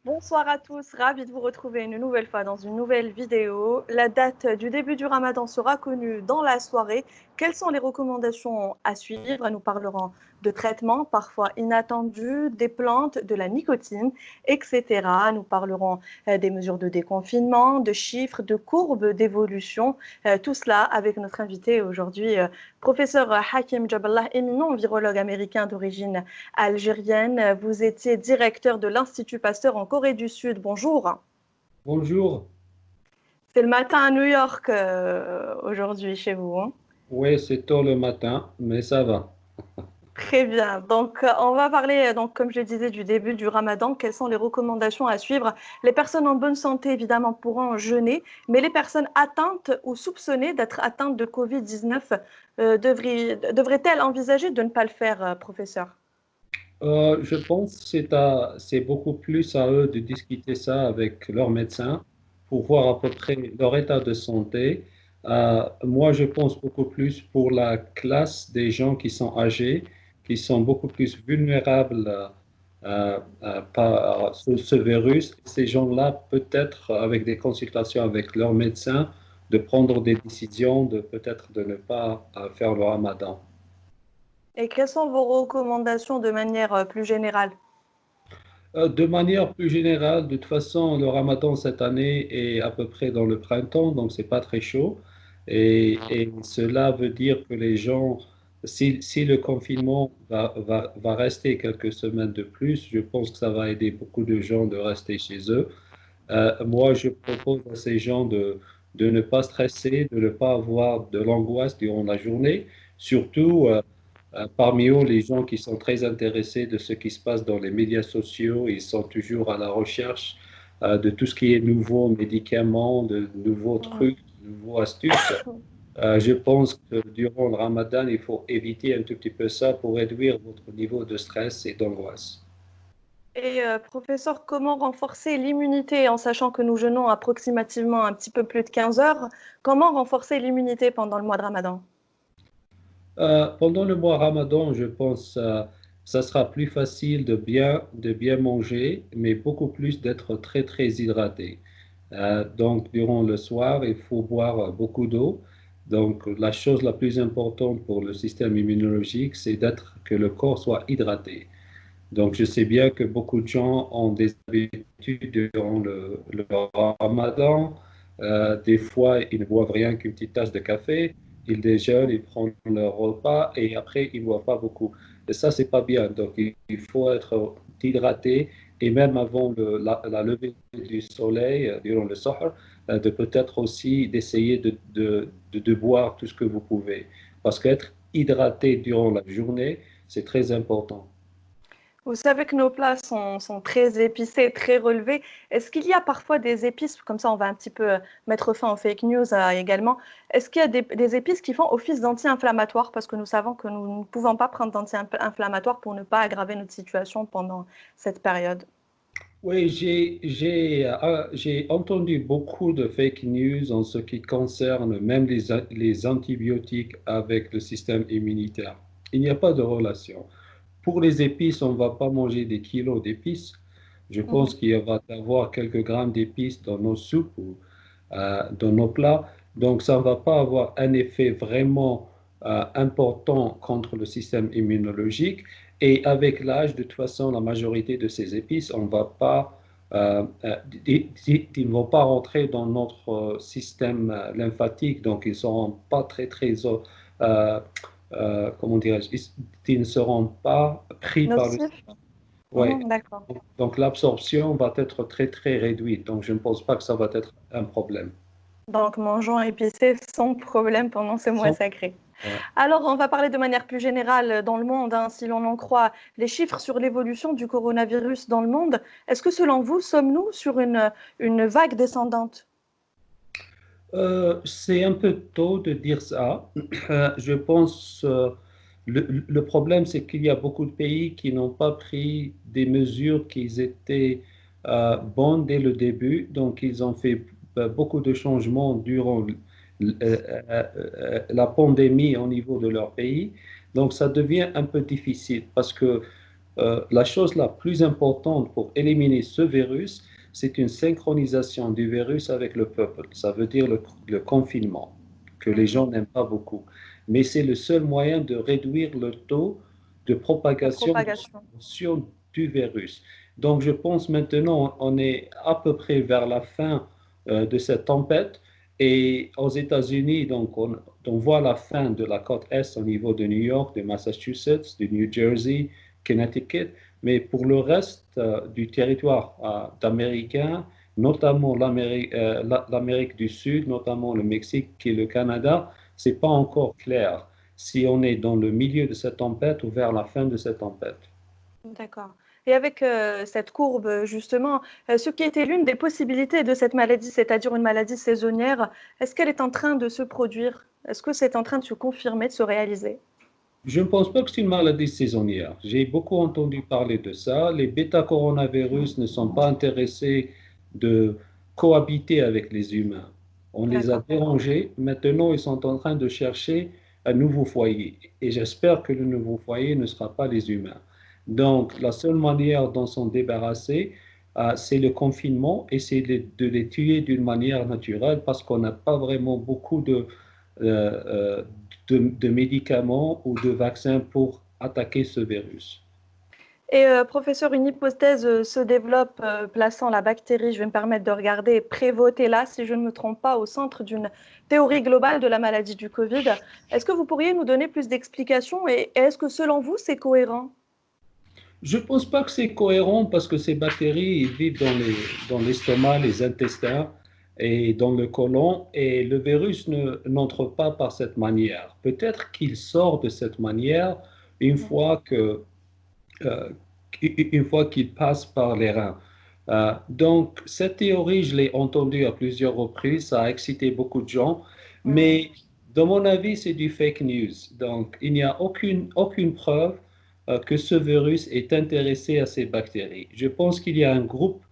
Bonsoir à tous, ravi de vous retrouver une nouvelle fois dans une nouvelle vidéo. La date du début du Ramadan sera connue dans la soirée. Quelles sont les recommandations à suivre? Nous parlerons de traitements parfois inattendus, des plantes, de la nicotine, etc. Nous parlerons des mesures de déconfinement, de chiffres, de courbes d'évolution. Tout cela avec notre invité aujourd'hui, professeur Hakim Jaballah, éminent virologue américain d'origine algérienne. Vous étiez directeur de l'Institut Pasteur en Corée du Sud. Bonjour. Bonjour. C'est le matin à New York aujourd'hui chez vous. Oui, c'est tôt le matin, mais ça va. Très bien. Donc, on va parler, donc, comme je le disais, du début du Ramadan. Quelles sont les recommandations à suivre? Les personnes en bonne santé, évidemment, pourront jeûner, mais les personnes atteintes ou soupçonnées d'être atteintes de Covid-19 devraient-elles envisager de ne pas le faire, professeur? Je pense que c'est beaucoup plus à eux de discuter ça avec leur médecin pour voir à peu près leur état de santé. Moi, je pense beaucoup plus pour la classe des gens qui sont âgés, qui sont beaucoup plus vulnérables par ce virus. Ces gens-là, peut-être avec des consultations avec leur médecin, de prendre des décisions, de peut-être de ne pas faire le ramadan. Et quelles sont vos recommandations de manière plus générale? De manière plus générale, de toute façon, le ramadan cette année est à peu près dans le printemps, donc c'est pas très chaud. Et cela veut dire que les gens, si le confinement va rester quelques semaines de plus, je pense que ça va aider beaucoup de gens de rester chez eux. Moi, je propose à ces gens de ne pas stresser, de ne pas avoir de l'angoisse durant la journée, surtout. Parmi eux, les gens qui sont très intéressés de ce qui se passe dans les médias sociaux, ils sont toujours à la recherche de tout ce qui est nouveaux médicaments, de nouveaux Mm. trucs, de nouveaux astuces. Je pense que durant le Ramadan, il faut éviter un tout petit peu ça pour réduire votre niveau de stress et d'angoisse. Et professeur, comment renforcer l'immunité en sachant que nous jeûnons approximativement un petit peu plus de 15 heures? Comment renforcer l'immunité pendant le mois de Ramadan? Pendant le mois Ramadan, je pense ça sera plus facile de bien manger, mais beaucoup plus d'être très, très hydraté. Donc, durant le soir, il faut boire beaucoup d'eau. Donc, la chose la plus importante pour le système immunologique, c'est d'être que le corps soit hydraté. Donc, je sais bien que beaucoup de gens ont des habitudes durant le ramadan. Des fois, ils ne boivent rien qu'une petite tasse de café. Ils déjeunent, ils prennent leur repas et après, ils ne boivent pas beaucoup. Et ça, c'est pas bien. Donc, il faut être hydraté et même avant la levée du soleil, durant le sohr, de peut-être aussi d'essayer de boire tout ce que vous pouvez. Parce qu'être hydraté durant la journée, c'est très important. Vous savez que nos plats sont très épicés, très relevés. Est-ce qu'il y a parfois des épices, comme ça on va un petit peu mettre fin aux fake news également, est-ce qu'il y a des épices qui font office d'anti-inflammatoire? Parce que nous savons que nous ne pouvons pas prendre d'anti-inflammatoire pour ne pas aggraver notre situation pendant cette période. Oui, j'ai entendu beaucoup de fake news en ce qui concerne même les antibiotiques avec le système immunitaire. Il n'y a pas de relation. Pour les épices, on ne va pas manger des kilos d'épices. Je pense Mhm. qu'il va y avoir quelques grammes d'épices dans nos soupes ou dans nos plats. Donc, ça ne va pas avoir un effet vraiment important contre le système immunologique. Et avec l'âge, de toute façon, la majorité de ces épices, on va pas, ils ne vont pas rentrer dans notre système lymphatique. Donc, ils ne seront pas très, très, comment dirais-je, ils ne seront pas pris par le... Nocif? Ouais. D'accord. Donc, l'absorption va être très, très réduite. Donc, je ne pense pas que ça va être un problème. Donc, mangeons épicé sans problème pendant ce mois Sans- sacré. ouais. Alors, on va parler de manière plus générale dans le monde, hein, si l'on en croit les chiffres sur l'évolution du coronavirus dans le monde. Est-ce que selon vous, sommes-nous sur une vague descendante? C'est un peu tôt de dire ça. Je pense le problème, c'est qu'il y a beaucoup de pays qui n'ont pas pris des mesures qui étaient bonnes dès le début. Donc, ils ont fait beaucoup de changements durant la pandémie au niveau de leur pays. Donc, ça devient un peu difficile parce que la chose la plus importante pour éliminer ce virus, c'est une synchronisation du virus avec le peuple. Ça veut dire le confinement, que les gens n'aiment pas beaucoup. Mais c'est le seul moyen de réduire le taux de La propagation propagation. du virus. Donc, je pense maintenant, on est à peu près vers la fin de cette tempête. Et aux États-Unis, donc, on voit la fin de la côte Est au niveau de New York, de Massachusetts, de New Jersey, Connecticut. Mais pour le reste du territoire américain, notamment l'Amérique du Sud, notamment le Mexique et le Canada, c'est pas encore clair si on est dans le milieu de cette tempête ou vers la fin de cette tempête. D'accord. Et avec cette courbe, justement, ce qui était l'une des possibilités de cette maladie, c'est-à-dire une maladie saisonnière, est-ce qu'elle est en train de se produire? Est-ce que c'est en train de se confirmer, de se réaliser? Je ne pense pas que c'est une maladie saisonnière. J'ai beaucoup entendu parler de ça. Les bêta-coronavirus ne sont pas intéressés de cohabiter avec les humains. On les a D'accord. dérangés. Maintenant, ils sont en train de chercher un nouveau foyer. Et j'espère que le nouveau foyer ne sera pas les humains. Donc, la seule manière d'en s'en débarrasser, c'est le confinement et c'est de les tuer d'une manière naturelle parce qu'on n'a pas vraiment beaucoup euh, de médicaments ou de vaccins pour attaquer ce virus. Et professeur, une hypothèse se développe plaçant la bactérie, je vais me permettre de regarder, Prevotella, si je ne me trompe pas, au centre d'une théorie globale de la maladie du Covid. Est-ce que vous pourriez nous donner plus d'explications et est-ce que selon vous, c'est cohérent? Je ne pense pas que c'est cohérent parce que ces bactéries ils vivent dans l'estomac, les intestins et dans le côlon et le virus n'entre pas par cette manière. Peut-être qu'il sort de cette manière une fois que, euh, une fois qu'il passe par les reins. Donc, cette théorie, je l'ai entendue à plusieurs reprises, ça a excité beaucoup de gens, Hmm. mais dans mon avis, c'est du fake news. Donc, il n'y a aucune preuve que ce virus est intéressé à ces bactéries. Je pense qu'il y a un groupe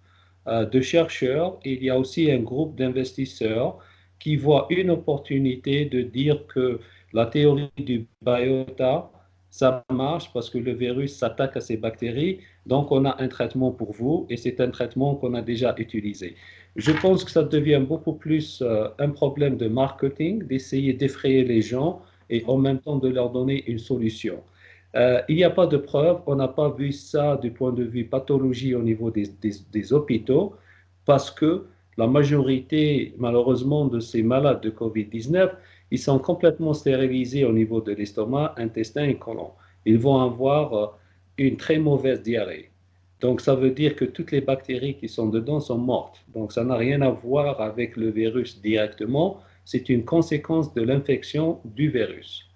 de chercheurs et il y a aussi un groupe d'investisseurs qui voient une opportunité de dire que la théorie du biota, ça marche parce que le virus s'attaque à ces bactéries, donc on a un traitement pour vous et c'est un traitement qu'on a déjà utilisé. Je pense que ça devient beaucoup plus un problème de marketing, d'essayer d'effrayer les gens et en même temps de leur donner une solution. Il n'y a pas de preuves, on n'a pas vu ça du point de vue pathologie au niveau des hôpitaux, parce que la majorité, malheureusement, de ces malades de COVID-19, ils sont complètement stérilisés au niveau de l'estomac, intestin et côlon. Ils vont avoir une très mauvaise diarrhée. Donc, ça veut dire que toutes les bactéries qui sont dedans sont mortes. Donc, ça n'a rien à voir avec le virus directement. C'est une conséquence de l'infection du virus.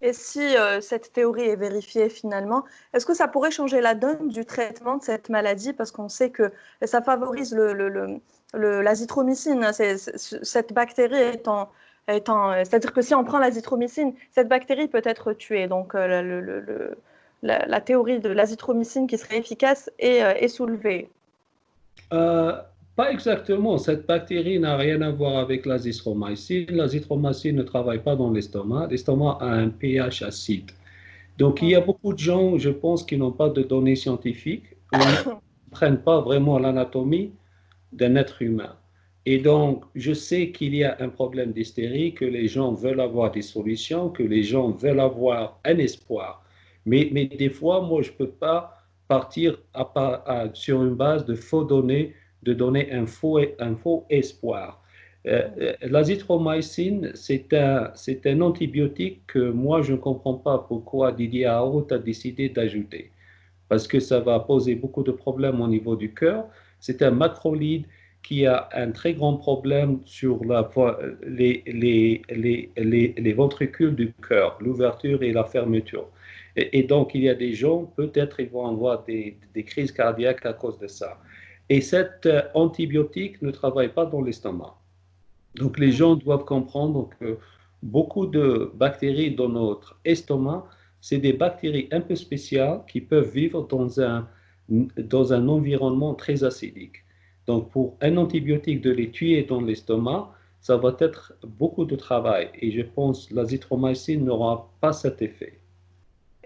Et si cette théorie est vérifiée finalement, est-ce que ça pourrait changer la donne du traitement de cette maladie? Parce qu'on sait que ça favorise l'azithromycine. Cette bactérie c'est-à-dire que si on prend l'azithromycine, cette bactérie peut être tuée. Donc la théorie de l'azithromycine qui serait efficace est soulevée. Euh, Pas exactement. Cette bactérie n'a rien à voir avec l'azithromycine. L'azithromycine ne travaille pas dans l'estomac. L'estomac a un pH acide. Donc, il y a beaucoup de gens, je pense, qui n'ont pas de données scientifiques ou ne comprennent pas vraiment l'anatomie d'un être humain. Et donc, je sais qu'il y a un problème d'hystérie, que les gens veulent avoir des solutions, que les gens veulent avoir un espoir. Mais des fois, moi, je ne peux pas partir sur une base de faux données, de donner un faux espoir. L'azithromycine, c'est un antibiotique que moi, je ne comprends pas pourquoi Didier Raoult a décidé d'ajouter. Parce que ça va poser beaucoup de problèmes au niveau du cœur. C'est un macrolide qui a un très grand problème sur les ventricules du cœur, l'ouverture et la fermeture. Et donc, il y a des gens, peut-être, ils vont avoir des crises cardiaques à cause de ça. Et cet antibiotique ne travaille pas dans l'estomac. Donc, les gens doivent comprendre que beaucoup de bactéries dans notre estomac, c'est des bactéries un peu spéciales qui peuvent vivre dans un environnement très acidique. Donc, pour un antibiotique de les tuer dans l'estomac, ça va être beaucoup de travail. Et je pense que l'azithromycine n'aura pas cet effet.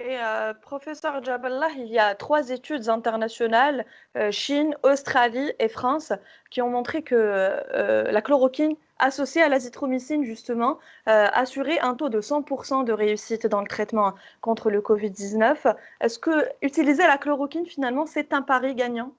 Et professeur Jaballah, il y a 3 études internationales, Chine, Australie et France, qui ont montré que la chloroquine associée à l'azithromycine, justement, assurait un taux de 100% de réussite dans le traitement contre le Covid-19. Est-ce que utiliser la chloroquine, finalement, c'est un pari gagnant?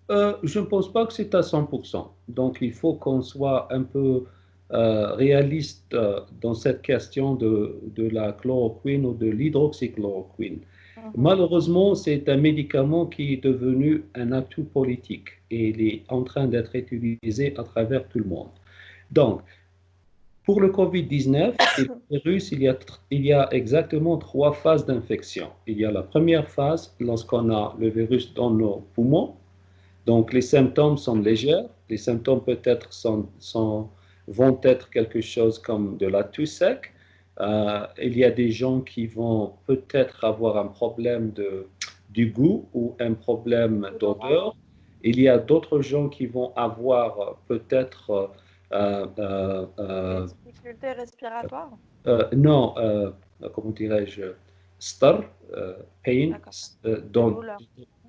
Je ne pense pas que c'est à 100%. Donc, il faut qu'on soit un peu réaliste dans cette question de la chloroquine ou de l'hydroxychloroquine. Mhm. Malheureusement, c'est un médicament qui est devenu un atout politique et il est en train d'être utilisé à travers tout le monde. Donc, pour le Covid-19 et le virus, il y a exactement 3 phases d'infection. Il y a la première phase lorsqu'on a le virus dans nos poumons. Donc, les symptômes sont légers. Les symptômes peut-être vont être quelque chose comme de la toux sec. Il y a des gens qui vont peut-être avoir un problème du goût ou un problème Odorat. d'odeur. Il y a d'autres gens qui vont avoir peut-être Des difficultés respiratoires? non, comment dirais-je, star, pain, D'accord. Des dans, douleurs.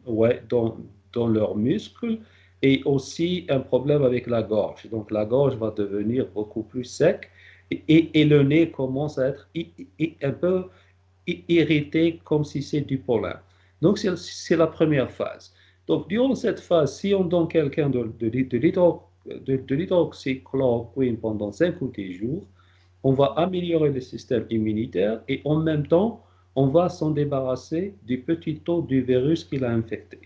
ouais, dans leurs muscles et aussi un problème avec la gorge. Donc la gorge va devenir beaucoup plus sec et le nez commence à être un peu irrité comme si c'est du pollen. Donc c'est la première phase. Donc durant cette phase, si on donne quelqu'un de l'hydroxychloroquine pendant 5 ou 10 jours, on va Mhm. améliorer le système immunitaire et en même temps, on va s'en débarrasser du petit taux du virus qui l'a infecté.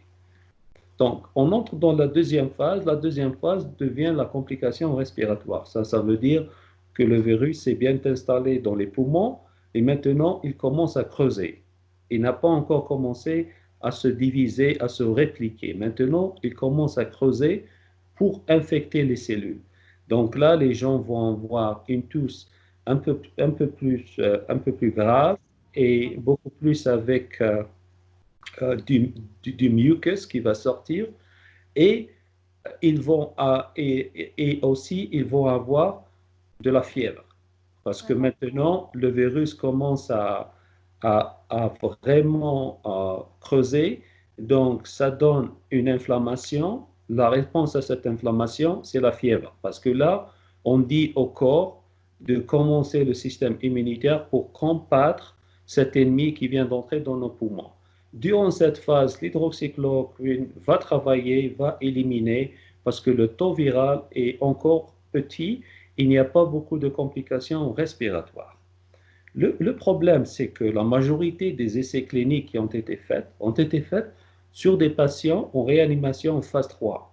Donc, on entre dans la deuxième phase. La deuxième phase devient la complication respiratoire. Ça veut dire que le virus s'est bien installé dans les poumons et maintenant, il commence à creuser. Il n'a pas encore commencé à se diviser, à se répliquer. Maintenant, il commence à creuser pour infecter les cellules. Donc là, les gens vont avoir une toux un peu plus grave et beaucoup plus avec du mucus qui va sortir et et aussi ils vont avoir de la fièvre parce que Mhm. maintenant le virus commence à vraiment creuser, donc ça donne une inflammation. La réponse à cette inflammation, c'est la fièvre parce que là, on dit au corps de commencer le système immunitaire pour combattre cet ennemi qui vient d'entrer dans nos poumons. Durant cette phase, l'hydroxychloroquine va travailler, va éliminer, parce que le taux viral est encore petit, il n'y a pas beaucoup de complications respiratoires. Le problème, c'est que la majorité des essais cliniques qui ont été faits sur des patients en réanimation en phase 3.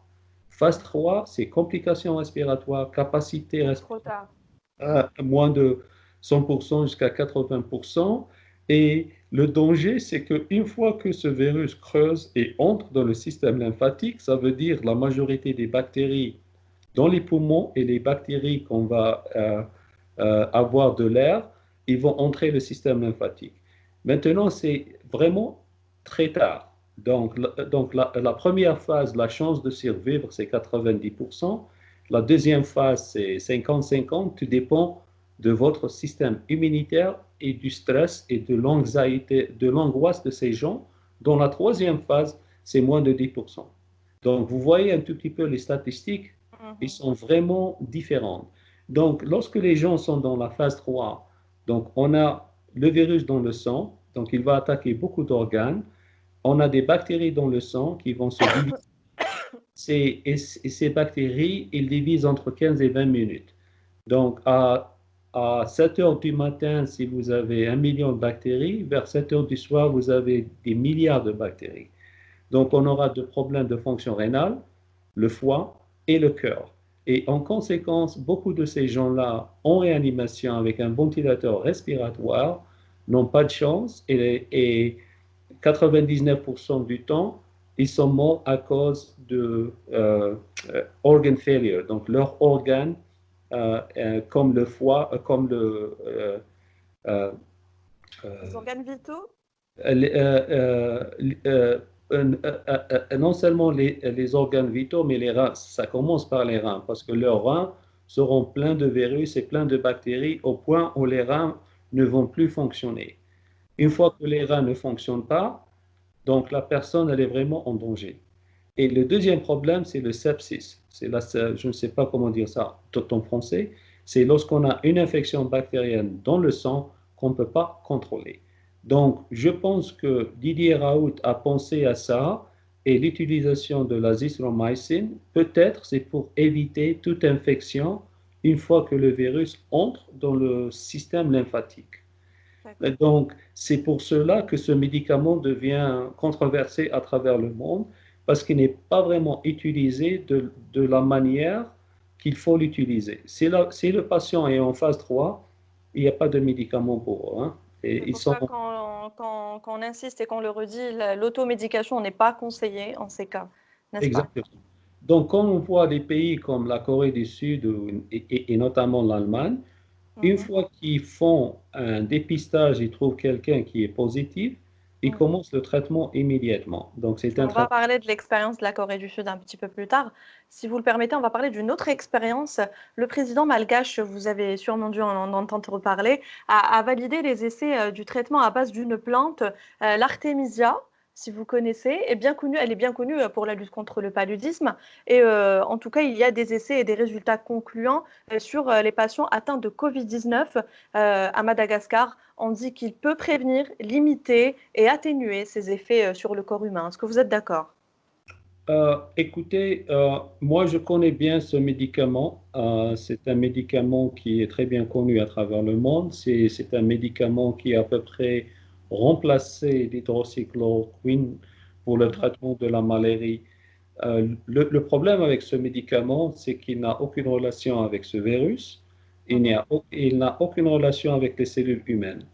Phase 3, c'est complications respiratoires, capacité C'est respiratoire trop tard. à moins de 100% jusqu'à 80%. Et le danger, c'est qu'une fois que ce virus creuse et entre dans le système lymphatique, ça veut dire la majorité des bactéries dans les poumons et les bactéries qu'on va avoir de l'air, ils vont entrer le système lymphatique. Maintenant, c'est vraiment très tard. Donc la première phase, la chance de survivre, c'est 90%. La deuxième phase, c'est 50-50. Tout dépend de votre système immunitaire et du stress et de l'anxiété, de l'angoisse de ces gens. Dans la troisième phase, c'est moins de 10%. Donc, vous voyez un tout petit peu les statistiques, ils Mhm. sont vraiment différentes. Donc, lorsque les gens sont dans la phase 3, donc on a le virus dans le sang, donc il va attaquer beaucoup d'organes. On a des bactéries dans le sang qui vont se diviser. Ces bactéries, ils divisent entre 15 et 20 minutes. Donc, à 7 heures du matin, si vous avez 1 million de bactéries, vers 7 heures du soir, vous avez des milliards de bactéries. Donc, on aura des problèmes de fonction rénale, le foie et le cœur. Et en conséquence, beaucoup de ces gens-là en réanimation avec un ventilateur respiratoire n'ont pas de chance et 99% du temps, ils sont morts à cause de organ failure. Donc, leurs organes, comme le foie, comme euh, Les organes vitaux? euh, euh, non seulement les organes vitaux, mais les reins. Ça commence par les reins, parce que leurs reins seront pleins de virus et pleins de bactéries au point où les reins ne vont plus fonctionner. Une fois que les reins ne fonctionnent pas, donc la personne, elle est vraiment en danger. Et le deuxième problème, c'est le sepsis. Je ne sais pas comment dire ça tout en français. C'est lorsqu'on a une infection bactérienne dans le sang qu'on ne peut pas contrôler. Donc, je pense que Didier Raoult a pensé à ça et l'utilisation de l'azithromycine, peut-être c'est pour éviter toute infection une fois que le virus entre dans le système lymphatique. D'accord. Donc, c'est pour cela que ce médicament devient controversé à travers le monde, parce qu'il n'est pas vraiment utilisé de la manière qu'il faut l'utiliser. Si le patient est en phase 3, il n'y a pas de médicament pour eux, hein. C'est Et ils pour sont ça qu'on insiste et qu'on le redit, l'automédication n'est pas conseillée en ces cas, n'est-ce pas? exactement. Donc, quand on voit des pays comme la Corée du Sud et notamment l'Allemagne, une Mhm, fois qu'ils font un dépistage, ils trouvent quelqu'un qui est positif, ils mhm. commencent le traitement immédiatement. Donc, c'est un On va traitement. parler de l'expérience de la Corée du Sud un petit peu plus tard. Si vous le permettez, on va parler d'une autre expérience. Le président malgache, vous avez sûrement dû en entendre parler, a validé les essais du traitement à base d'une plante, l'artémisia, si vous connaissez, est bien connue, elle est bien connue pour la lutte contre le paludisme. Et en tout cas, il y a des essais et des résultats concluants sur les patients atteints de Covid-19 à Madagascar. On dit qu'il peut prévenir, limiter et atténuer ses effets sur le corps humain. Est-ce que vous êtes d'accord? Écoutez, moi je connais bien ce médicament. C'est un médicament qui est très bien connu à travers le monde. C'est un médicament qui a à peu près remplacé l'hydroxychloroquine pour le Mhm, traitement de la malaria. Le problème avec ce médicament, c'est qu'il n'a aucune relation avec ce virus. mhm, Il n'a aucune relation avec les cellules humaines.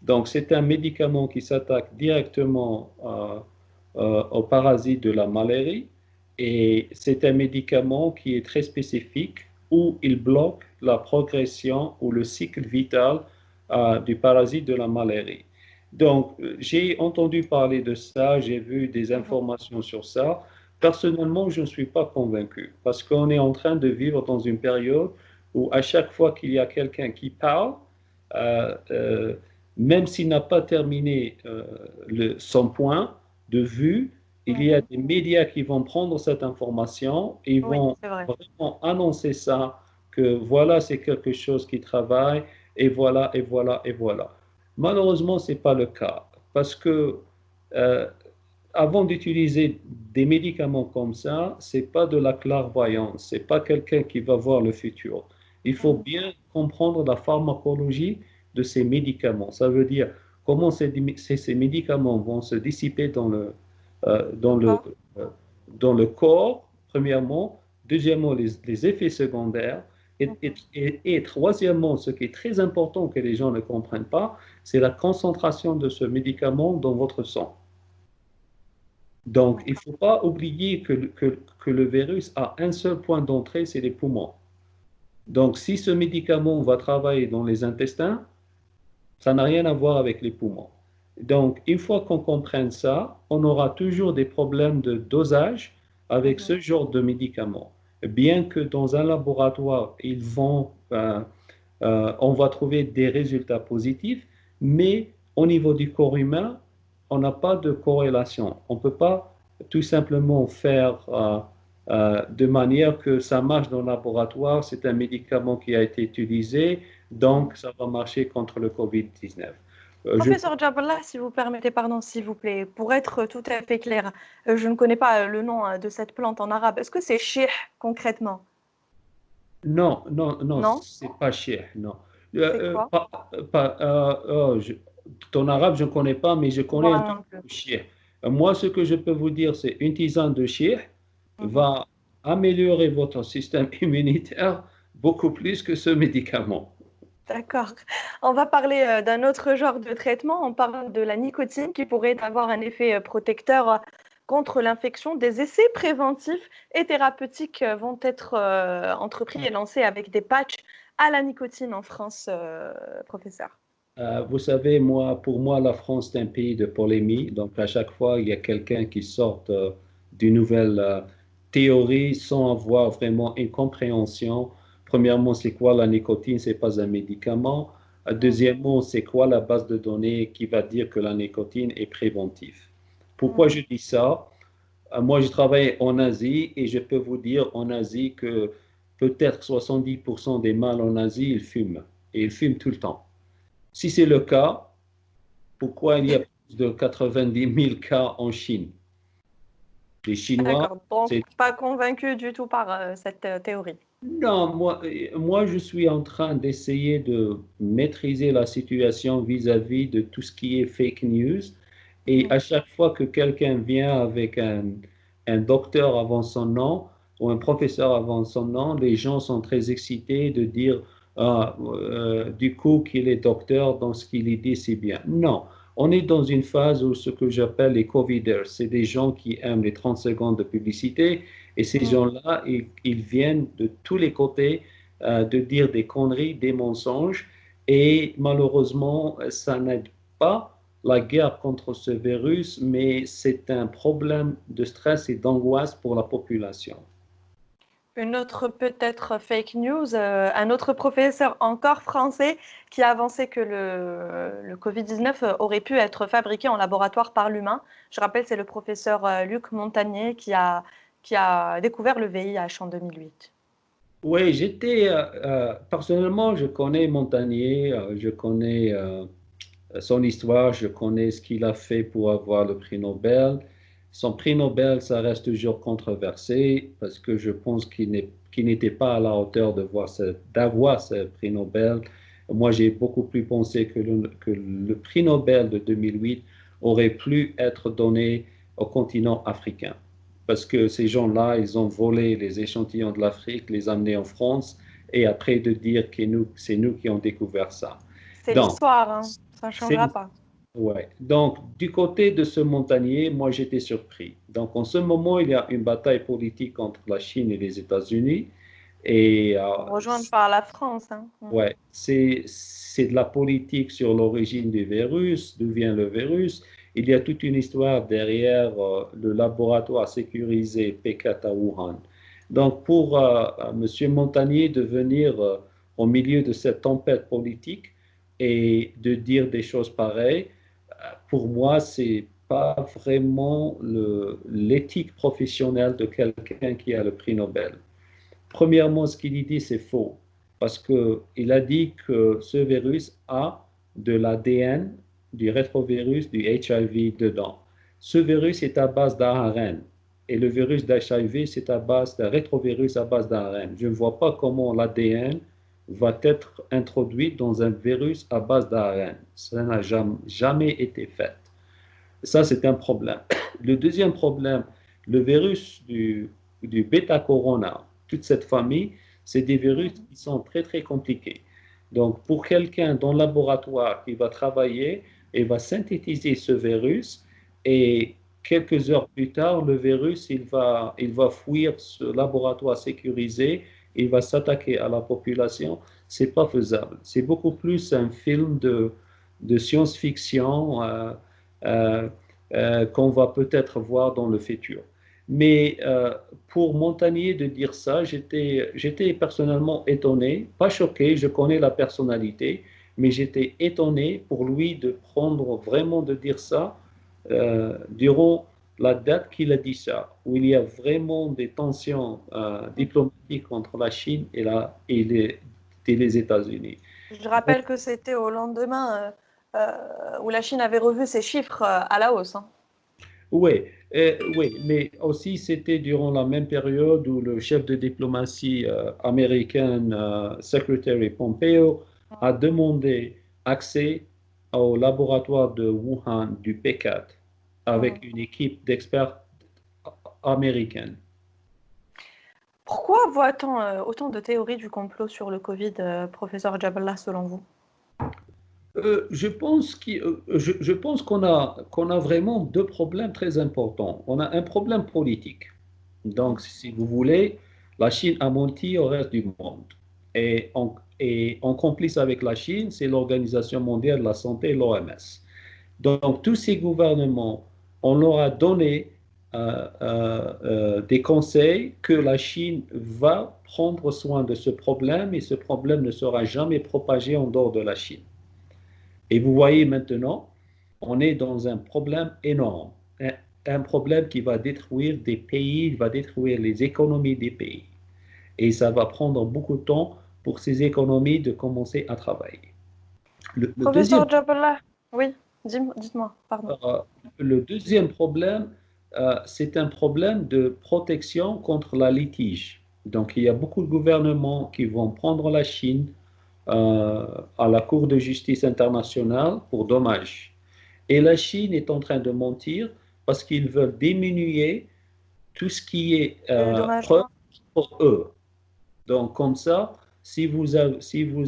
Donc c'est un médicament qui s'attaque directement aux parasites de la malaria. Et c'est un médicament qui est très spécifique où il bloque la progression ou le cycle vital du parasite de la malaria. Donc, j'ai entendu parler de ça, j'ai vu des mhm. informations sur ça. Personnellement, je ne suis pas convaincu parce qu'on est en train de vivre dans une période où à chaque fois qu'il y a quelqu'un qui parle, euh, euh, même s'il n'a pas terminé son point de vue, il y a Mhm. des médias qui vont prendre cette information et ils Oui, vont c'est vrai. vraiment annoncer ça, que voilà, c'est quelque chose qui travaille, et voilà, et voilà, et voilà. Malheureusement, ce n'est pas le cas, parce que euh, avant d'utiliser des médicaments comme ça, c'est pas de la clairvoyance, c'est pas quelqu'un qui va voir le futur. Il faut Mhm. bien comprendre la pharmacologie de ces médicaments. Ça veut dire comment ces médicaments vont se dissiper euh, Le dans le, corps. euh, dans le corps, premièrement. Deuxièmement, les effets secondaires. Mhm. Et troisièmement, ce qui est très important que les gens ne comprennent pas, c'est la concentration de ce médicament dans votre sang. Donc, il ne D'accord. faut pas oublier que le virus a un seul point d'entrée, c'est les poumons. Donc, si ce médicament va travailler dans les intestins, ça n'a rien à voir avec les poumons. Donc, une fois qu'on comprenne ça, on aura toujours des problèmes de dosage avec Mhm. ce genre de médicaments. Bien que dans un laboratoire, on va trouver des résultats positifs, mais au niveau du corps humain, on n'a pas de corrélation. On ne peut pas tout simplement faire de manière que ça marche dans le laboratoire, c'est un médicament qui a été utilisé, donc Mhm. ça va marcher contre le COVID-19. Je Professeur Jaballah, si vous permettez, pardon, s'il vous plaît, pour être tout à fait clair, je ne connais pas le nom de cette plante en arabe. Est-ce que c'est shih concrètement? Non, non, non, Non? c'est pas cher, non. C'est quoi? Ton arabe, je ne connais pas, mais je connais un Moi peu non plus. de chien. Moi, ce que je peux vous dire, c'est une tisane de chien Mhm. va améliorer votre système immunitaire beaucoup plus que ce médicament. D'accord. On va parler d'un autre genre de traitement. On parle de la nicotine qui pourrait avoir un effet protecteur contre l'infection. Des essais préventifs et thérapeutiques vont être entrepris et lancés avec des patchs à la nicotine en France, professeur. Vous savez, pour moi, la France, c'est un pays de polémie. Donc, à chaque fois, il y a quelqu'un qui sort d'une nouvelle théorie sans avoir vraiment une compréhension. Premièrement, c'est quoi la nicotine? C'est pas un médicament. Deuxièmement, c'est quoi la base de données qui va dire que la nicotine est préventive? Pourquoi Mhm. je dis ça? Moi, je travaille en Asie et je peux vous dire en Asie que peut-être 70% des mâles en Asie, ils fument. Et ils fument tout le temps. Si c'est le cas, pourquoi il y a plus de 90 000 cas en Chine? Les Chinois, D'accord, donc c'est... pas convaincu du tout par cette théorie. Non, moi, je suis en train d'essayer de maîtriser la situation vis-à-vis de tout ce qui est fake news. Et Mhm. à chaque fois que quelqu'un vient avec un docteur avant son nom ou un professeur avant son nom, les gens sont très excités de dire ah, du coup qu'il est docteur, dans ce qu'il dit, c'est bien. Non, on est dans une phase où ce que j'appelle les Coviders, c'est des gens qui aiment les 30 secondes de publicité et ces Mhm. gens-là, ils viennent de tous les côtés de dire des conneries, des mensonges et malheureusement, ça n'aide pas la guerre contre ce virus, mais c'est un problème de stress et d'angoisse pour la population. Une autre peut-être fake news, un autre professeur encore français qui a avancé que le Covid-19 aurait pu être fabriqué en laboratoire par l'humain. Je rappelle, c'est le professeur Luc Montagnier qui a découvert le VIH en 2008. Oui, personnellement, je connais Montagnier, je connais son histoire, je connais ce qu'il a fait pour avoir le prix Nobel. Son prix Nobel, ça reste toujours controversé parce que je pense qu'il n'était pas à la hauteur d'avoir ce prix Nobel. Moi, j'ai beaucoup plus pensé que le prix Nobel de 2008 aurait pu être donné au continent africain. Parce que ces gens-là, ils ont volé les échantillons de l'Afrique, les amenés en France, et après de dire que c'est nous qui avons découvert ça. C'est Donc, l'histoire, hein, ça ne c'est changera pas. ouais. Donc, du côté de ce Montagnier, moi, j'étais surpris. Donc, en ce moment, il y a une bataille politique entre la Chine et les États-Unis. Et Rejoindre par la France. Hein. ouais, c'est de la politique sur l'origine du virus, d'où vient le virus. Il y a toute une histoire derrière le laboratoire sécurisé P4 à Wuhan. Donc, pour M. Montagnier de venir au milieu de cette tempête politique et de dire des choses pareilles, pour moi, c'est pas vraiment l'éthique professionnelle de quelqu'un qui a le prix Nobel. Premièrement, ce qu'il dit, c'est faux, parce qu'il a dit que ce virus a de l'ADN, du rétrovirus, du HIV dedans. Ce virus est à base d'ARN, et le virus d'HIV, c'est à base d'un rétrovirus à base d'ARN. Je ne vois pas comment l'ADN va être introduit dans un virus à base d'ARN. Ça n'a jamais été fait. Ça, c'est un problème. Le deuxième problème, le virus du bêta-corona, toute cette famille, c'est des virus Mhm. qui sont très, très compliqués. Donc, pour quelqu'un dans le laboratoire qui va travailler et va synthétiser ce virus, et quelques heures plus tard, le virus, il va fuir ce laboratoire sécurisé, il va s'attaquer à la population, c'est pas faisable. C'est beaucoup plus un film de science-fiction. Euh, qu'on va peut-être voir dans le futur. Mais pour Montagnier de dire ça, j'étais personnellement étonné, pas choqué, je connais la personnalité, mais j'étais étonné pour lui de prendre vraiment de dire ça durant la date qu'il a dit ça, où il y a vraiment des tensions diplomatiques entre la Chine et les États-Unis. Je rappelle que c'était au lendemain où la Chine avait revu ses chiffres à la hausse. Hein. Oui, oui, mais aussi c'était durant la même période où le chef de diplomatie américain, Secretary Pompeo, a demandé accès au laboratoire de Wuhan du P4 avec Mhm. une équipe d'experts américains. Pourquoi voit-on autant de théories du complot sur le Covid, professeur Jaballah, selon vous? Je pense qu'on a vraiment deux problèmes très importants. On a un problème politique. Donc, si vous voulez, la Chine a menti au reste du monde. Et en complice avec la Chine, c'est l'Organisation mondiale de la santé, l'OMS. Donc, tous ces gouvernements, on leur a donné des conseils que la Chine va prendre soin de ce problème et ce problème ne sera jamais propagé en dehors de la Chine. Et vous voyez maintenant, on est dans un problème énorme, un problème qui va détruire des pays, va détruire les économies des pays. Et ça va prendre beaucoup de temps pour ces économies de commencer à travailler. Le deuxième, Professeur Jaballah, oui, dites-moi, pardon. euh, le deuxième problème, c'est un problème de protection contre la litige. Donc, il y a beaucoup de gouvernements qui vont prendre la Chine à la Cour de justice internationale pour dommages. Et la Chine est en train de mentir parce qu'ils veulent diminuer tout ce qui est Le dommage. preuve pour eux. Donc, comme ça, si vous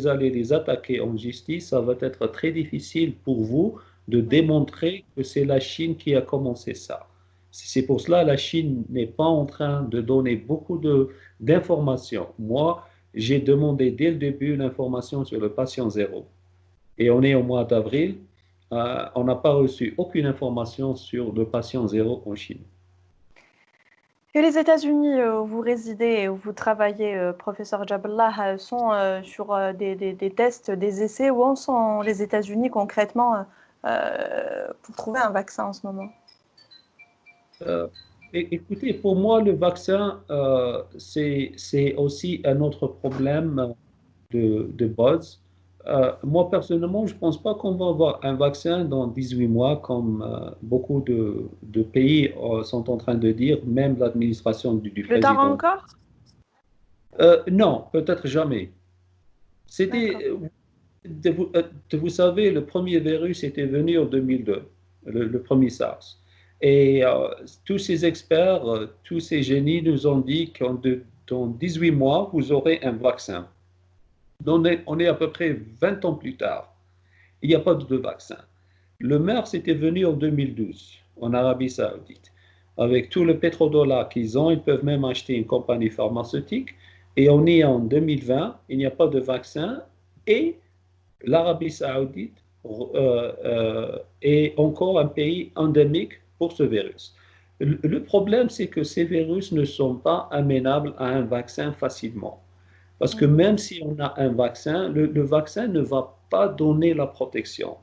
allez les attaquer en justice, ça va être très difficile pour vous de démontrer que c'est la Chine qui a commencé ça. C'est pour cela que la Chine n'est pas en train de donner beaucoup d'informations. Moi, j'ai demandé dès le début l'information sur le patient zéro. Et on est au mois d'avril, on n'a pas reçu aucune information sur le patient zéro en Chine. Et les États-Unis où vous résidez et où vous travaillez, professeur Jaballah, sont sur des tests, des essais. Où en sont les États-Unis concrètement pour trouver un vaccin en ce moment? Euh, Écoutez, pour moi, le vaccin, c'est aussi un autre problème de base. Moi, personnellement, je ne pense pas qu'on va avoir un vaccin dans 18 mois, comme beaucoup de pays sont en train de dire, même l'administration du Plus tard président. encore? Non, peut-être jamais. D'accord. C'était, vous savez, le premier virus était venu en 2002, le premier SARS. Et tous ces experts, tous ces génies nous ont dit dans 18 mois, vous aurez un vaccin. On est à peu près 20 ans plus tard. Il n'y a pas de vaccin. Le MERS était venu en 2012, en Arabie Saoudite. Avec tout le pétrodollar qu'ils ont, ils peuvent même acheter une compagnie pharmaceutique. Et on est en 2020, il n'y a pas de vaccin. Et l'Arabie Saoudite est encore un pays endémique pour ce virus. Le problème, c'est que ces virus ne sont pas amenables à un vaccin facilement. Parce que Mhm. même si on a un vaccin, le vaccin ne va pas donner la protection.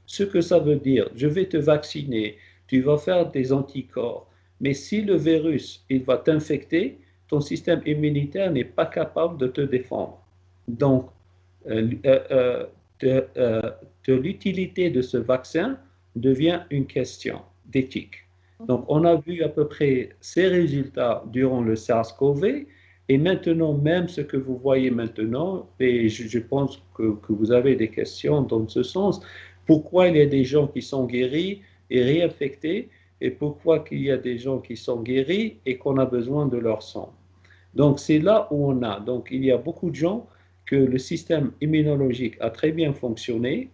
Ce que ça veut dire, je vais te vacciner, tu vas faire des anticorps, mais si le virus, il va t'infecter, ton système immunitaire n'est pas capable de te défendre. Donc, euh, euh, euh, de, euh, de l'utilité de ce vaccin devient une question d'éthique. Donc, on a vu à peu près ces résultats durant le SARS-CoV et maintenant, même ce que vous voyez maintenant, et je pense que vous avez des questions dans ce sens, pourquoi il y a des gens qui sont guéris et réinfectés et pourquoi il y a des gens qui sont guéris et qu'on a besoin de leur sang. Donc, c'est là où on a. Donc, il y a beaucoup de gens que le système immunologique a très bien fonctionné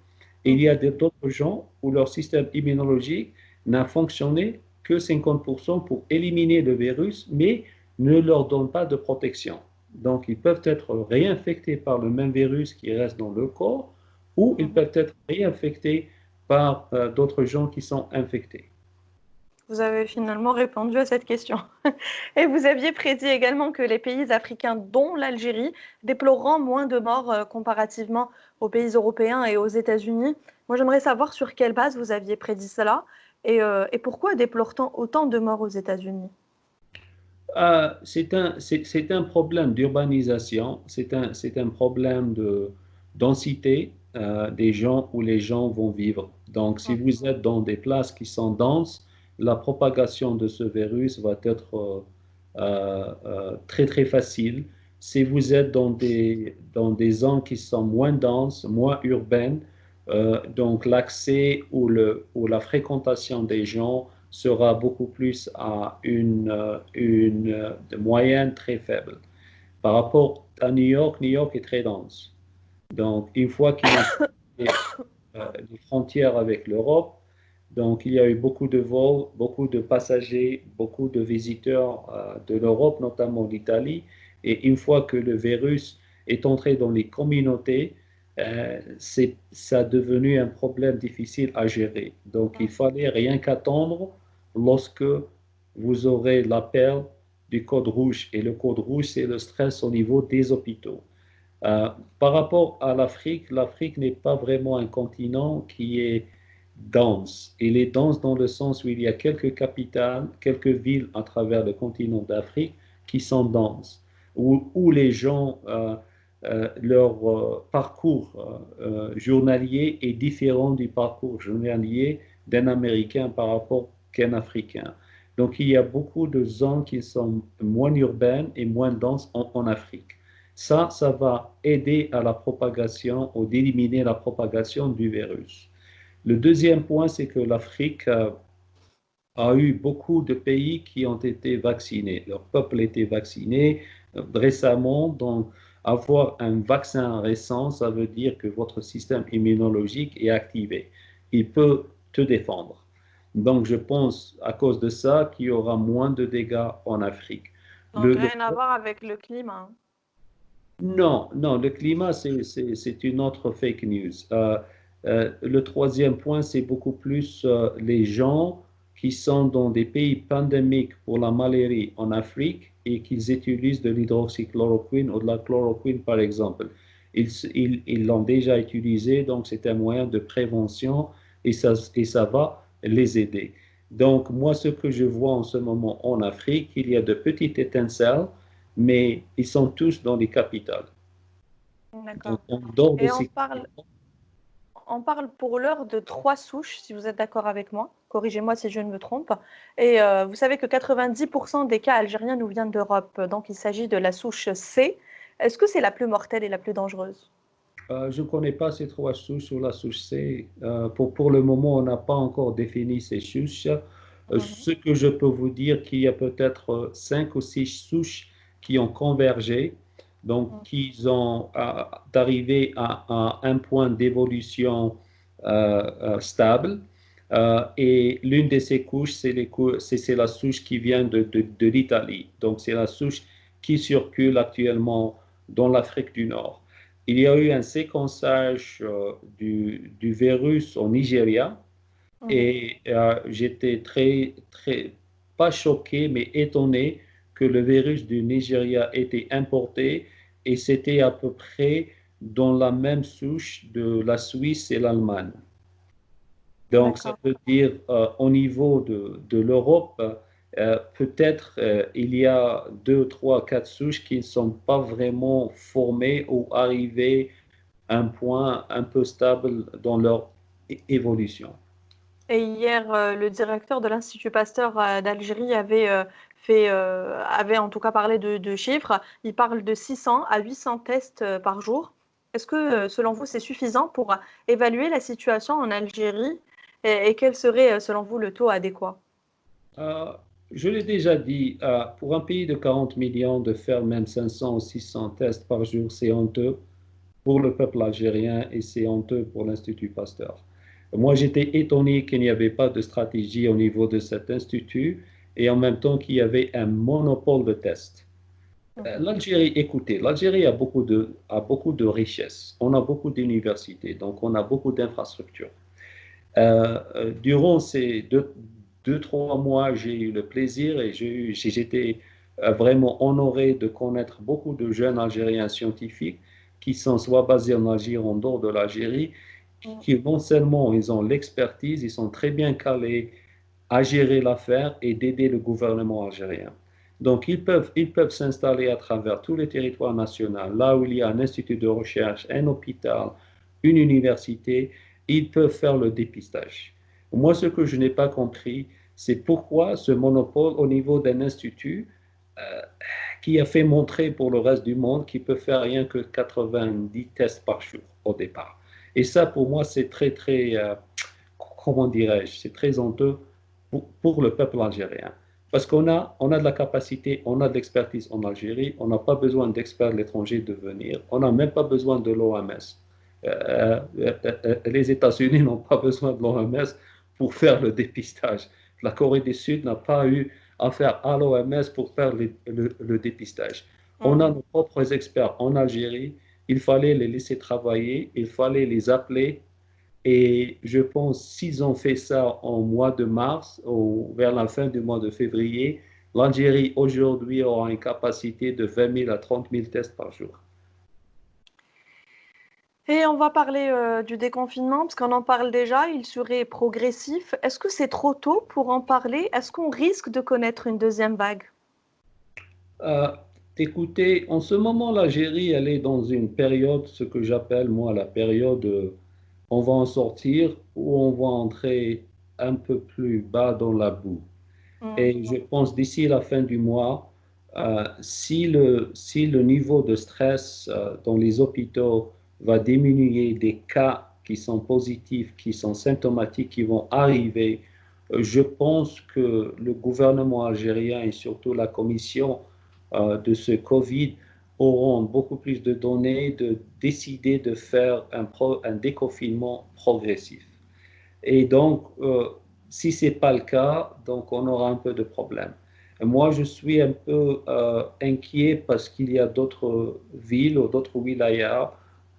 et il y a Mhm. d'autres gens où leur système immunologique n'a fonctionné que 50% pour éliminer le virus, mais ne leur donne pas de protection. Donc, ils peuvent être réinfectés par le même virus qui reste dans le corps ou ils Mhm. peuvent être réinfectés par d'autres gens qui sont infectés. Vous avez finalement répondu à cette question. Et vous aviez prédit également que les pays africains, dont l'Algérie, déploreront moins de morts comparativement aux pays européens et aux États-Unis. Moi, j'aimerais savoir sur quelle base vous aviez prédit cela et pourquoi déplore-t-on autant de morts aux États-Unis? C'est un problème d'urbanisation, c'est un problème de densité des gens où les gens vont vivre. Donc, si vous êtes dans des places qui sont denses, la propagation de ce virus va être très, très facile. Si vous êtes dans des zones qui sont moins denses, moins urbaines, donc l'accès ou la fréquentation des gens sera beaucoup plus à une de moyenne très faible. Par rapport à New York, New York est très dense. Donc, une fois qu'ils ont fermé les frontières avec l'Europe, donc il y a eu beaucoup de vols, beaucoup de passagers, beaucoup de visiteurs de l'Europe, notamment l'Italie. Et une fois que le virus est entré dans les communautés, ça a devenu un problème difficile à gérer. Donc il fallait rien qu'attendre lorsque vous aurez l'appel du code rouge. Et le code rouge, c'est le stress au niveau des hôpitaux. Euh, Par rapport à l'Afrique, l'Afrique n'est pas vraiment un continent qui est dense. Il est dense dans le sens où il y a quelques capitales, quelques villes à travers le continent d'Afrique qui sont denses, où les gens, leur parcours journalier est différent du parcours journalier d'un Américain par rapport qu'un Africain. Donc il y a beaucoup de zones qui sont moins urbaines et moins denses en Afrique. Ça va aider à la propagation ou d'éliminer la propagation du virus. Le deuxième point, c'est que l'Afrique a eu beaucoup de pays qui ont été vaccinés. Leur peuple était vacciné récemment. Donc, avoir un vaccin récent, ça veut dire que votre système immunologique est activé. Il peut te défendre. Donc, je pense à cause de ça qu'il y aura moins de dégâts en Afrique. Donc, rien à voir avec le climat. Non, non, le climat, c'est une autre fake news. Le troisième point, c'est beaucoup plus les gens qui sont dans des pays pandémiques pour la malaria en Afrique et qu'ils utilisent de l'hydroxychloroquine ou de la chloroquine, par exemple. Ils l'ont déjà utilisé, donc c'est un moyen de prévention et ça va les aider. Donc, moi, ce que je vois en ce moment en Afrique, il y a de petites étincelles mais ils sont tous dans les capitales. Donc, D'accord. en dehors de Et ces on parle pour l'heure de trois souches, si vous êtes d'accord avec moi. Corrigez-moi si je ne me trompe. Et vous savez que 90% des cas algériens nous viennent d'Europe. Donc, il s'agit de la souche C. Est-ce que c'est la plus mortelle et la plus dangereuse? je ne connais pas ces trois souches sur la souche C. Pour le moment, on n'a pas encore défini ces souches. Mhm. Ce que je peux vous dire, qu'il y a peut-être cinq ou six souches qui ont convergé, donc qui ont arrivé à un point d'évolution stable. Et l'une de ces couches, c'est la souche qui vient de l'Italie. Donc, c'est la souche qui circule actuellement dans l'Afrique du Nord. Il y a eu un séquençage du virus au Nigeria Mhm. et j'étais pas choqué, mais étonné que le virus du Nigeria était importé et c'était à peu près dans la même souche de la Suisse et l'Allemagne. Donc, ça D'accord. veut dire au niveau de l'Europe, peut-être il y a deux, trois, quatre souches qui ne sont pas vraiment formées ou arrivées à un point un peu stable dans leur évolution. Et hier, le directeur de l'Institut Pasteur d'Algérie avait en tout cas parlé de chiffres. Il parle de 600 à 800 tests par jour. Est-ce que, selon vous, c'est suffisant pour évaluer la situation en Algérie et quel serait, selon vous, le taux adéquat? Euh, je l'ai déjà dit, pour un pays de 40 millions, de faire même 500 ou 600 tests par jour, c'est honteux pour le peuple algérien et c'est honteux pour l'Institut Pasteur. Moi, j'étais étonné qu'il n'y avait pas de stratégie au niveau de cet institut et en même temps qu'il y avait un monopole de tests. Mhm. L'Algérie, écoutez, l'Algérie a beaucoup de richesses. On a beaucoup d'universités, donc on a beaucoup d'infrastructures. Durant ces deux, 3 mois, j'ai eu le plaisir et j'étais vraiment honoré de connaître beaucoup de jeunes Algériens scientifiques qui sont soit basés en Algérie ou en dehors de l'Algérie, Mhm. qui non seulement ils ont l'expertise, ils sont très bien calés à gérer l'affaire et d'aider le gouvernement algérien. Donc, ils peuvent s'installer à travers tous les territoires nationaux, là où il y a un institut de recherche, un hôpital, une université, ils peuvent faire le dépistage. Moi, ce que je n'ai pas compris, c'est pourquoi ce monopole au niveau d'un institut euh, qui a fait montrer pour le reste du monde qu'il peut faire rien que 90 tests par jour au départ. Et ça, pour moi, c'est comment dirais-je, c'est très honteux pour le peuple algérien. Parce on a de la capacité, on a de l'expertise en Algérie, on n'a pas besoin d'experts de l'étranger de venir, on n'a même pas besoin de l'OMS. Les États-Unis n'ont pas besoin de l'OMS pour faire le dépistage. La Corée du Sud n'a pas eu affaire à l'OMS pour faire le dépistage. On a Mhm. nos propres experts en Algérie, il fallait les laisser travailler, il fallait les appeler et je pense s'ils ont fait ça en mois de mars ou vers la fin du mois de février, l'Algérie aujourd'hui aura une capacité de 20 000 à 30 000 tests par jour. Et on va parler du déconfinement, parce qu'on en parle déjà, il serait progressif. Est-ce que c'est trop tôt pour en parler? Est-ce qu'on risque de connaître une deuxième vague? Euh, Écoutez, en ce moment, l'Algérie, elle est dans une période, ce que j'appelle moi la période, on va en sortir ou on va entrer un peu plus bas dans la boue. Mm. Et je pense d'ici la fin du mois, si le niveau de stress dans les hôpitaux va diminuer, des cas qui sont positifs, qui sont symptomatiques, qui vont arriver, je pense que le gouvernement algérien et surtout la commission de ce Covid auront beaucoup plus de données de décider de faire un déconfinement progressif. Et donc, si ce n'est pas le cas, donc on aura un peu de problème. Et moi, je suis un peu inquiet parce qu'il y a d'autres villes ou d'autres wilayas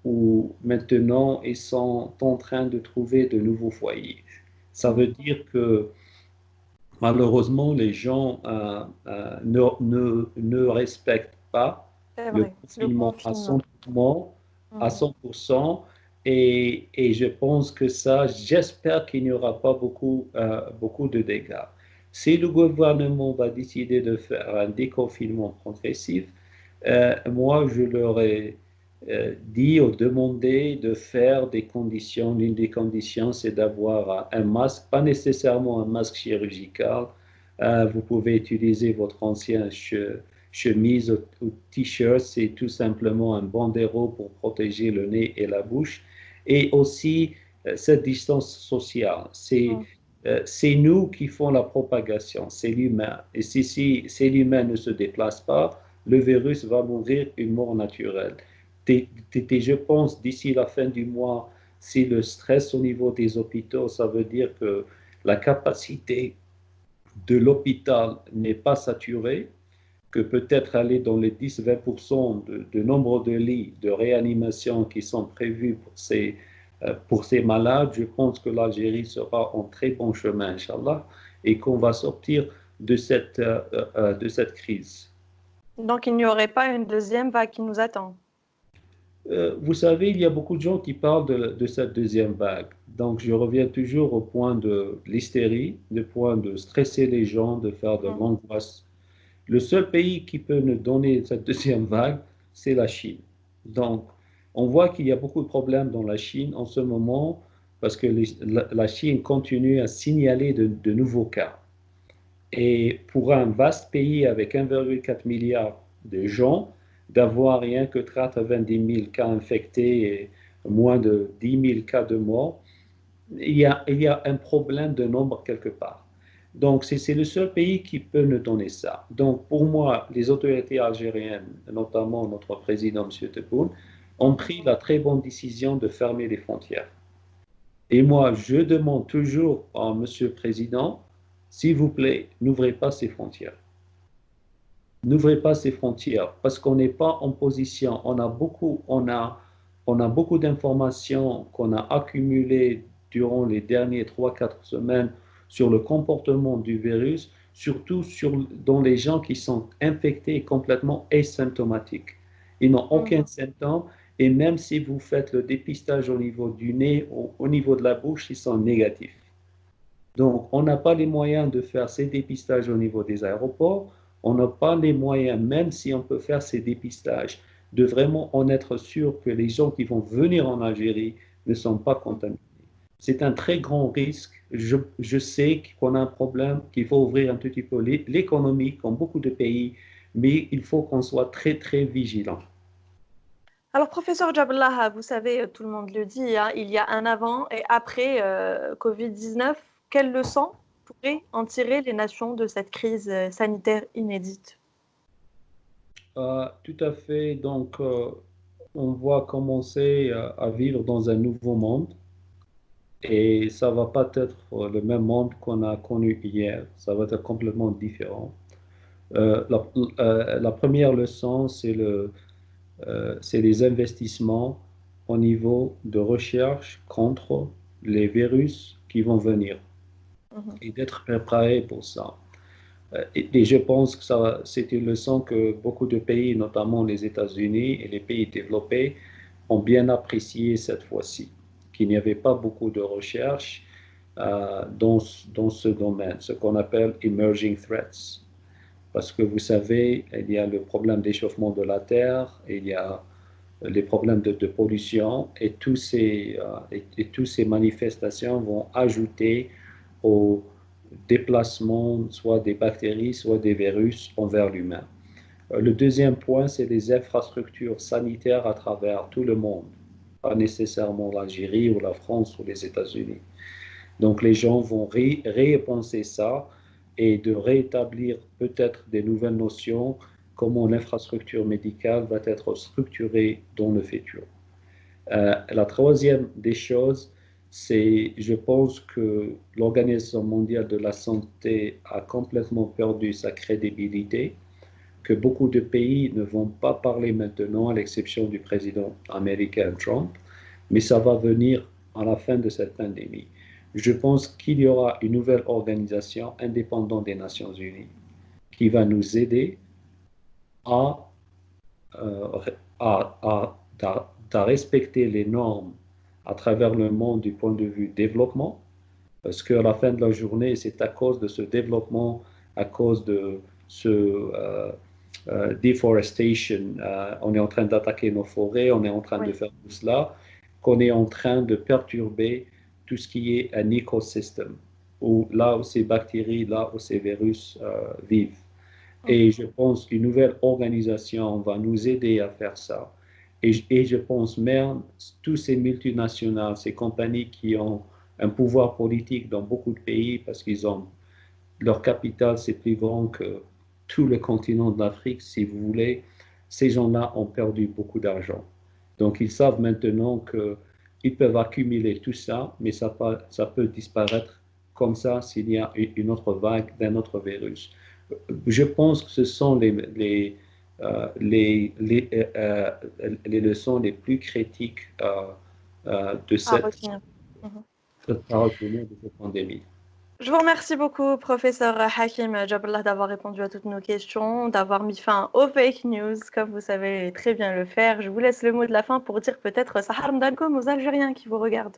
où maintenant ils sont en train de trouver de nouveaux foyers. Ça Mm. veut dire que malheureusement, les gens ne respectent pas C'est le vrai, le confinement confinement. à Mm. 100%. Et je pense que ça, j'espère qu'il n'y aura pas beaucoup de dégâts. Si le gouvernement va décider de faire un déconfinement progressif, moi, je leur ai dit ou demandé de faire des conditions. L'une des conditions, c'est d'avoir un masque, pas nécessairement un masque chirurgical. Vous pouvez utiliser votre ancien chemise ou t-shirt, c'est tout simplement un bandeau pour protéger le nez et la bouche. Et aussi, cette distance sociale, Mm. c'est nous qui font la propagation, c'est l'humain. Et si l'humain ne se déplace pas, le virus va mourir une mort naturelle. Je pense d'ici la fin du mois, si le stress au niveau des hôpitaux, ça veut dire que la capacité de l'hôpital n'est pas saturée, que peut-être aller dans les 10-20% de nombre de lits de réanimation qui sont prévus pour ces malades, je pense que l'Algérie sera en très bon chemin, Inch'Allah, et qu'on va sortir de cette crise. Donc, il n'y aurait pas une deuxième vague qui nous attend. Vous savez, il y a beaucoup de gens qui parlent de cette deuxième vague. Donc, je reviens toujours au point de l'hystérie, le point de stresser les gens, de faire de Mm. l'angoisse. Le seul pays qui peut nous donner cette deuxième vague, c'est la Chine. Donc, on voit qu'il y a beaucoup de problèmes dans la Chine en ce moment parce que la Chine continue à signaler de nouveaux cas. Et pour un vaste pays avec 1,4 milliard de gens, d'avoir rien que 90 000 cas infectés et moins de 10 000 cas de mort, il y a un problème de nombre quelque part. Donc, c'est le seul pays qui peut nous donner ça. Donc, pour moi, les autorités algériennes, notamment notre président, M. Tebboune, ont Mm. pris la très bonne décision de fermer les frontières. Et moi, je demande toujours à Monsieur le Président, s'il vous plaît, n'ouvrez pas ces frontières. N'ouvrez pas ces frontières parce qu'on n'est pas en position. On a beaucoup d'informations qu'on a accumulées durant les dernières 3-4 semaines sur le comportement du virus, surtout dans les gens qui sont infectés et complètement asymptomatiques. Ils n'ont aucun Mm. symptôme et même si vous faites le dépistage au niveau du nez ou au niveau de la bouche, ils sont négatifs. Donc, on n'a pas les moyens de faire ces dépistages au niveau des aéroports. On n'a pas les moyens, même si on peut faire ces dépistages, de vraiment en être sûr que les gens qui vont venir en Algérie ne sont pas contaminés. C'est un très grand risque. Je sais qu'on a un problème, qu'il faut ouvrir un tout petit peu l'économie, comme beaucoup de pays, mais il faut qu'on soit très, très vigilant. Alors, professeur Jaballah, vous savez, tout le monde le dit, hein, il y a un avant et après Covid-19. Quelles leçons pourraient en tirer les nations de cette crise sanitaire inédite? Tout à fait. Donc, on va commencer à vivre dans un nouveau monde. Et ça va pas être le même monde qu'on a connu hier, ça va être complètement différent. La première leçon, c'est les investissements au niveau de recherche contre les virus qui vont venir Mhm. et d'être préparé pour ça. Et je pense que ça, c'est une leçon que beaucoup de pays, notamment les États-Unis et les pays développés, ont bien apprécié cette fois-ci, qu'il n'y avait pas beaucoup de recherches dans ce domaine, ce qu'on appelle emerging threats. Parce que vous savez, il y a le problème d'échauffement de la Terre, il y a les problèmes de pollution, et toutes ces manifestations vont ajouter au déplacement soit des bactéries, soit des virus envers l'humain. Le deuxième point, c'est les infrastructures sanitaires à travers tout le monde, pas nécessairement l'Algérie ou la France ou les États-Unis. Donc les gens vont répenser ça et de rétablir peut-être des nouvelles notions, comment l'infrastructure médicale va être structurée dans le futur. La troisième des choses, c'est, je pense que l'Organisation mondiale de la santé a complètement perdu sa crédibilité, que beaucoup de pays ne vont pas parler maintenant, à l'exception du président américain Trump, mais ça va venir à la fin de cette pandémie. Je pense qu'il y aura une nouvelle organisation indépendante des Nations Unies qui va nous aider à, euh, à, à, à respecter les normes à travers le monde du point de vue développement, parce qu'à la fin de la journée, c'est à cause de ce développement, à cause de ce deforestation, on est en train d'attaquer nos forêts, on est en train de Oui. faire tout cela, qu'on est en train de perturber tout ce qui est un écosystème, où, là où ces bactéries, là où ces virus vivent. Et je pense qu'une nouvelle organisation va nous aider à faire ça. Et je pense même tous ces multinationales, ces compagnies qui ont un pouvoir politique dans beaucoup de pays parce qu'ils ont leur capital, c'est plus grand que tout le continent d'Afrique, si vous voulez. Ces gens-là ont perdu beaucoup d'argent. Donc, ils savent maintenant qu'ils peuvent accumuler tout ça, mais ça peut disparaître comme ça s'il y a une autre vague d'un autre virus. Je pense que ce sont les leçons les plus critiques de À cette, retenir. Mhm. de cette pandémie. Je vous remercie beaucoup, professeur Hakim Jaballah, d'avoir répondu à toutes nos questions, d'avoir mis fin aux fake news, comme vous savez très bien le faire. Je vous laisse le mot de la fin pour dire peut-être Sahar Mdalkoum aux Algériens qui vous regardent.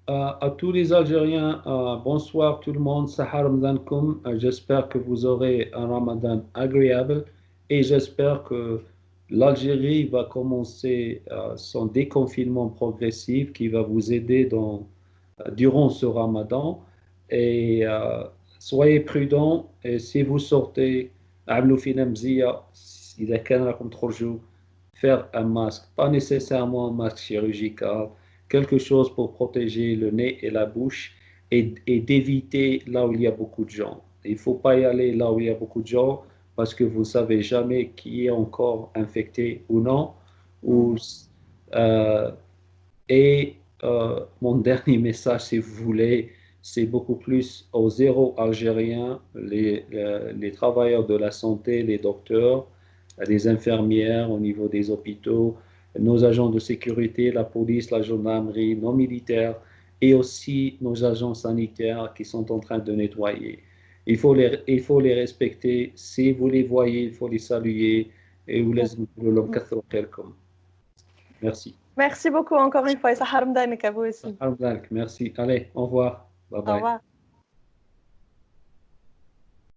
À tous les Algériens, bonsoir tout le monde, Sahar Mdankoum. J'espère que vous aurez un Ramadan agréable et j'espère que l'Algérie va commencer son déconfinement progressif qui va vous aider durant ce Ramadan. Et soyez prudents et si vous sortez, عملوا فينا مزية إذا كان راكم تخرجوا, faire un masque, pas nécessairement un masque chirurgical, quelque chose pour protéger le nez et la bouche et d'éviter là où il y a beaucoup de gens. Il ne faut pas y aller là où il y a beaucoup de gens parce que vous ne savez jamais qui est encore infecté ou non. Ou, euh, mon dernier message, si vous voulez, c'est beaucoup plus aux zéro algériens, les travailleurs de la santé, les docteurs, les infirmières au niveau des hôpitaux, nos agents de sécurité, la police, la gendarmerie, nos militaires et aussi nos agents sanitaires qui sont en train de nettoyer. Il faut les respecter. Si vous les voyez, il faut les saluer et vous les Merci. Merci beaucoup encore une fois. Sahar Mdanik à vous aussi. Merci. Allez, au revoir. Bye Au bye. revoir.